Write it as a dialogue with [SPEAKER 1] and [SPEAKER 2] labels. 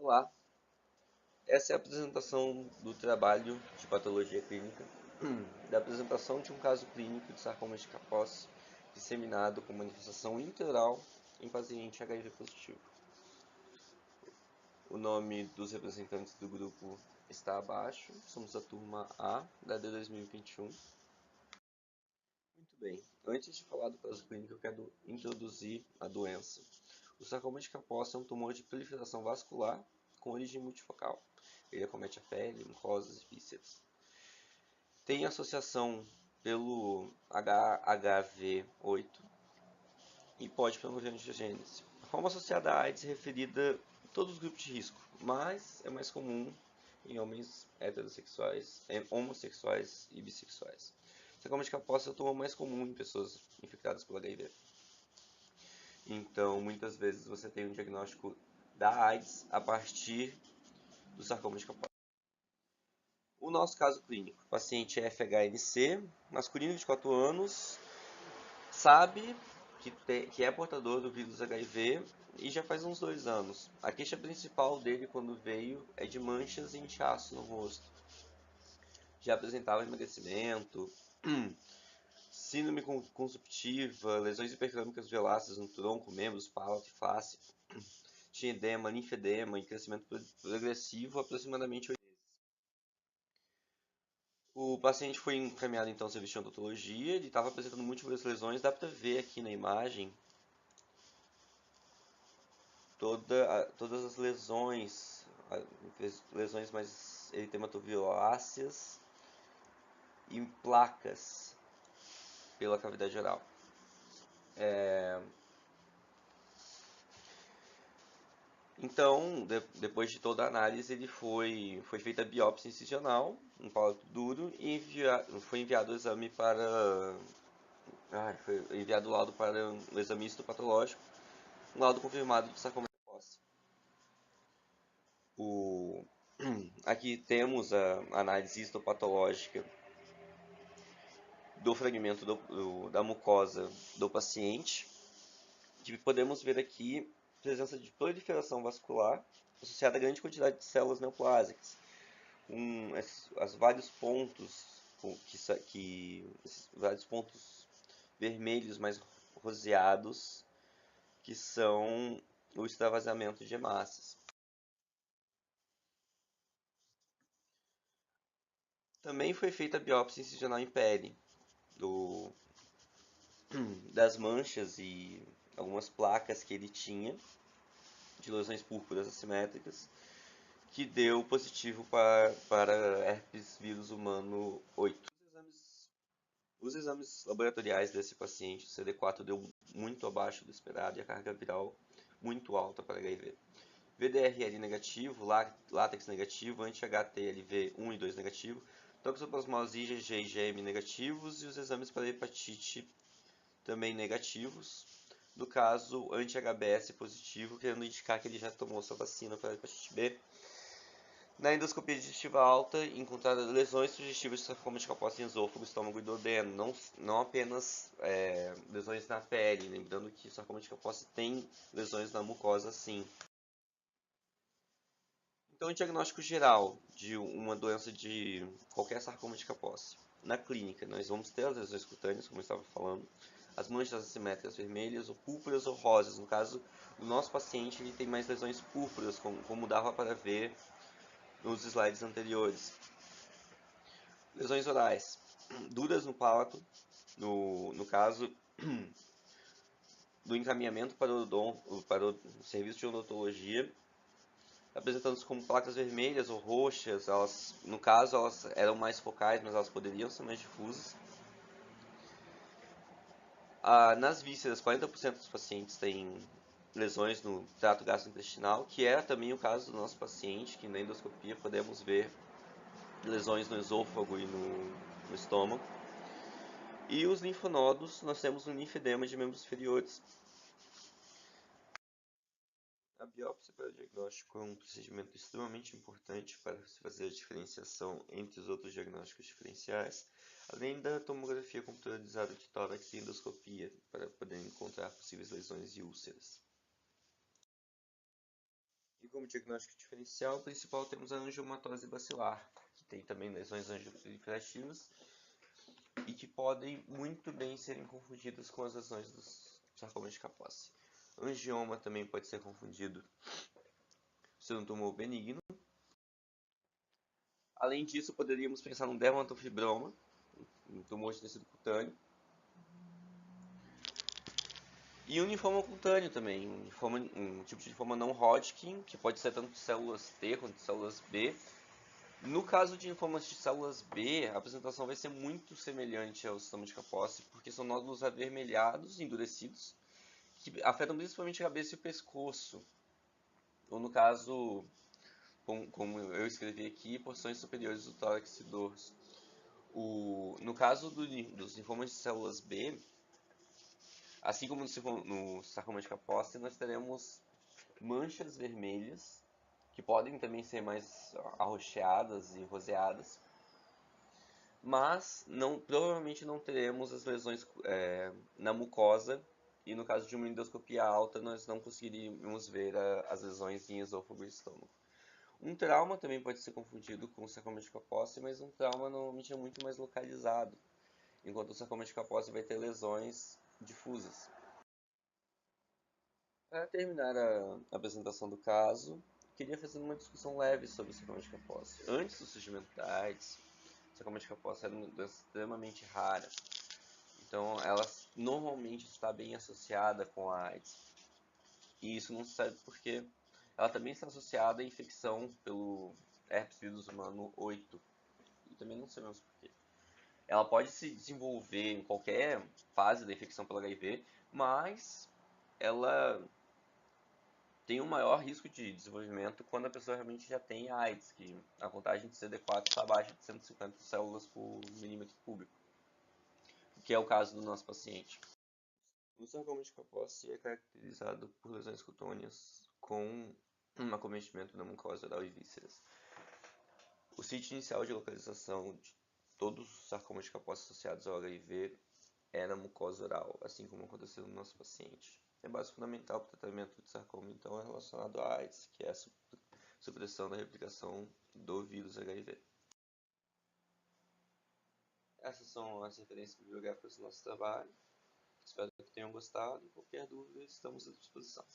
[SPEAKER 1] Olá, essa é a apresentação do trabalho de patologia clínica, da apresentação de um caso clínico de sarcoma de Kaposi disseminado com manifestação intraoral em paciente HIV positivo. O nome dos representantes do grupo está abaixo, somos a turma A da D 2021. Muito bem, antes de falar do caso clínico, eu quero introduzir a doença. O sarcoma de Kaposi é um tumor de proliferação vascular com origem multifocal. Ele acomete a pele, mucosas e vísceras. Tem associação pelo HHV8 e pode promover angiogênese. A forma associada à AIDS é referida a todos os grupos de risco, mas é mais comum em homens heterossexuais, homossexuais e bissexuais. O sarcoma de Kaposi é o tumor mais comum em pessoas infectadas pelo HIV. Então, muitas vezes você tem um diagnóstico da AIDS a partir do sarcoma de Kaposi. O nosso caso clínico, o paciente é FHNC, masculino de 24 anos, sabe que é portador do vírus HIV e já faz uns 2 anos. A queixa principal dele quando veio é de manchas e inchaço no rosto. Já apresentava emagrecimento, síndrome consumptiva, lesões hipercrômicas violáceas no tronco, membros, palato e face. Tinha edema, linfedema e crescimento progressivo aproximadamente 8 meses. O paciente foi encaminhado então ao serviço de odontologia, ele estava apresentando múltiplas lesões, dá para ver aqui na imagem todas as lesões, lesões mais eritematoviláceas e placas pela cavidade oral. Então, depois de toda a análise, ele foi feita a biópsia incisional, um palato duro, e foi enviado o exame para. Foi enviado o laudo para o exame histopatológico, um laudo confirmado de sarcoma de Kaposi. Aqui temos a análise histopatológica do fragmento da mucosa do paciente, que podemos ver aqui presença de proliferação vascular associada a grande quantidade de células neoplásicas, as vários pontos vários pontos vermelhos mais roseados que são o extravasamento de hemácias. Também foi feita a biópsia incisional em pele das manchas e algumas placas que ele tinha de lesões púrpuras assimétricas, que deu positivo para herpes vírus humano 8. Os exames laboratoriais desse paciente, o CD4 deu muito abaixo do esperado e a carga viral muito alta para HIV. VDRL negativo, látex negativo, anti-HTLV1 e 2 negativo, toxoplasmose IgG e IgM negativos e os exames para hepatite também negativos. No caso, anti-HBS positivo, querendo indicar que ele já tomou sua vacina para a hepatite B. Na endoscopia digestiva alta, encontraram lesões sugestivas de sarcoma de Kaposi em esôfago, estômago e duodeno, não apenas lesões na pele, lembrando que o sarcoma de Kaposi tem lesões na mucosa sim. Então, o diagnóstico geral de uma doença de qualquer sarcoma de Kaposi. Na clínica, nós vamos ter as lesões cutâneas, como eu estava falando, as manchas assimétricas vermelhas, ou púrpuras ou rosas. No caso do nosso paciente, ele tem mais lesões púrpuras, como dava para ver nos slides anteriores. Lesões orais, duras no palato, no caso do encaminhamento para o serviço de odontologia, apresentando-se como placas vermelhas ou roxas. No caso, elas eram mais focais, mas elas poderiam ser mais difusas. Nas vísceras, 40% dos pacientes têm lesões no trato gastrointestinal, que é também o caso do nosso paciente, que na endoscopia podemos ver lesões no esôfago e no estômago. E os linfonodos, nós temos um linfedema de membros inferiores. A biópsia para o diagnóstico é um procedimento extremamente importante para se fazer a diferenciação entre os outros diagnósticos diferenciais, além da tomografia computadorizada de tórax e endoscopia, para poder encontrar possíveis lesões e úlceras. E como diagnóstico diferencial, o principal temos a angiomatose bacilar, que tem também lesões angioproliferativas e que podem muito bem serem confundidas com as lesões dos sarcomas de Kaposi. Angioma também pode ser confundido sendo um tumor benigno. Além disso, poderíamos pensar num dermatofibroma, um tumor de tecido cutâneo. E um linfoma cutâneo também, um tipo de linfoma não Hodgkin, que pode ser tanto de células T quanto de células B. No caso de linfomas de células B, a apresentação vai ser muito semelhante ao sarcoma de Kaposi, porque são nódulos avermelhados, endurecidos, que afetam principalmente a cabeça e o pescoço. Ou no caso, como eu escrevi aqui, porções superiores do tórax e dorso. No caso dos linfomas de células B, assim como no sarcoma de Kaposi, nós teremos manchas vermelhas, que podem também ser mais arroxeadas e roseadas, mas provavelmente não teremos as lesões na mucosa, e no caso de uma endoscopia alta, nós não conseguiríamos ver as lesões em esôfago e estômago. Um trauma também pode ser confundido com o sarcoma de Kaposi, mas um trauma normalmente é muito mais localizado, enquanto o sarcoma de Kaposi vai ter lesões difusas. Para terminar a apresentação do caso, queria fazer uma discussão leve sobre o sarcoma de Kaposi. Antes do surgimento da AIDS, o sarcoma de Kaposi era uma doença extremamente rara. Então, ela normalmente está bem associada com a AIDS. E isso não se sabe porque ela também está associada à infecção pelo herpes vírus humano 8. E também não sabemos porquê. Ela pode se desenvolver em qualquer fase da infecção pelo HIV, mas ela tem um maior risco de desenvolvimento quando a pessoa realmente já tem AIDS, que a contagem de CD4 está abaixo de 150 células por milímetro cúbico, que é o caso do nosso paciente. O sarcoma de Kaposi é caracterizado por lesões cutâneas com um acometimento da mucosa oral e vísceras. O sítio inicial de localização de todos os sarcomas de Kaposi associados ao HIV é na mucosa oral, assim como aconteceu no nosso paciente. A base fundamental para o tratamento de sarcoma, então, é relacionado à AIDS, que é a supressão da replicação do vírus HIV. Essas são as referências bibliográficas do nosso trabalho. Espero que tenham gostado e qualquer dúvida estamos à disposição.